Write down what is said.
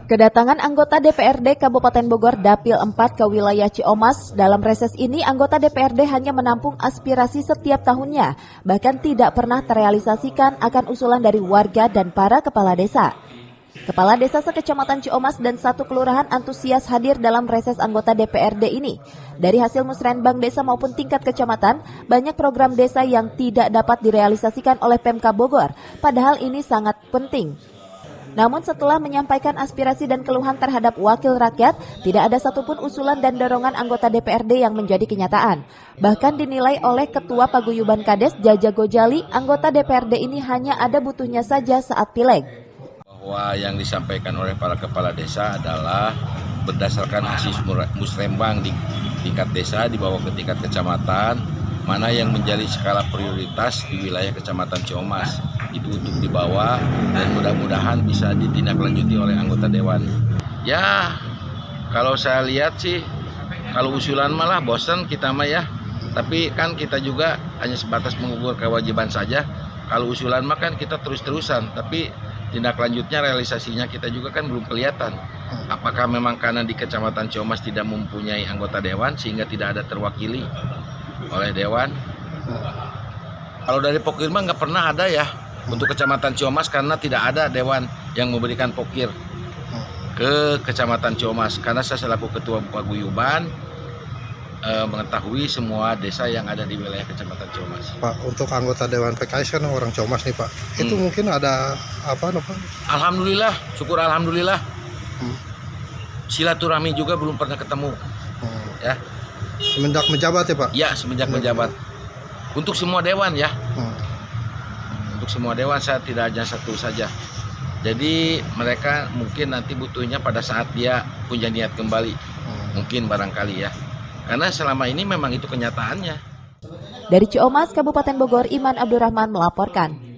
Kedatangan anggota DPRD Kabupaten Bogor Dapil 4 ke wilayah Ciomas. Dalam reses ini, anggota DPRD hanya menampung aspirasi setiap tahunnya, bahkan tidak pernah terrealisasikan akan usulan dari warga dan para kepala desa. Kepala desa sekecamatan Ciomas dan satu kelurahan antusias hadir dalam reses anggota DPRD ini. Dari hasil musrenbang desa maupun tingkat kecamatan, banyak program desa yang tidak dapat direalisasikan oleh Pemkab Bogor, padahal ini sangat penting. Namun setelah menyampaikan aspirasi dan keluhan terhadap wakil rakyat, tidak ada satupun usulan dan dorongan anggota DPRD yang menjadi kenyataan. Bahkan dinilai oleh Ketua Paguyuban Kades Jaja Gojali, anggota DPRD ini hanya ada butuhnya saja saat pileg. Bahwa yang disampaikan oleh para kepala desa adalah berdasarkan hasil musrembang di tingkat desa dibawa ke tingkat kecamatan, mana yang menjadi skala prioritas di wilayah Kecamatan Ciomas. Itu untuk dibawa dan mudah-mudahan bisa ditindaklanjuti oleh anggota dewan. Ya, kalau saya lihat sih, kalau usulan malah bosan kita mah ya. Tapi kan kita juga hanya sebatas mengukur kewajiban saja. Kalau usulan mah kan kita terus-terusan, tapi tindak lanjutnya realisasinya kita juga kan belum kelihatan. Apakah memang karena di Kecamatan Ciomas tidak mempunyai anggota dewan sehingga tidak ada terwakili oleh dewan? Kalau dari Pokir mah nggak pernah ada ya untuk Kecamatan Ciomas karena tidak ada dewan yang memberikan pokir ke Kecamatan Ciomas. Karena saya selaku Ketua Paguyuban mengetahui semua desa yang ada di wilayah Kecamatan Ciomas. Pak, untuk anggota Dewan PKS kan orang Ciomas nih Pak, itu mungkin ada apa Pak? Alhamdulillah, syukur alhamdulillah. Silaturahmi juga belum pernah ketemu. Ya. Semenjak menjabat ya Pak? Ya, semenjak menjabat. Untuk semua dewan ya. Untuk semua dewan saya tidak hanya satu saja. Jadi mereka mungkin nanti butuhnya pada saat dia punya niat kembali. Mungkin barangkali ya. Karena selama ini memang itu kenyataannya. Dari Ciomas, Kabupaten Bogor, Iman Abdurrahman melaporkan.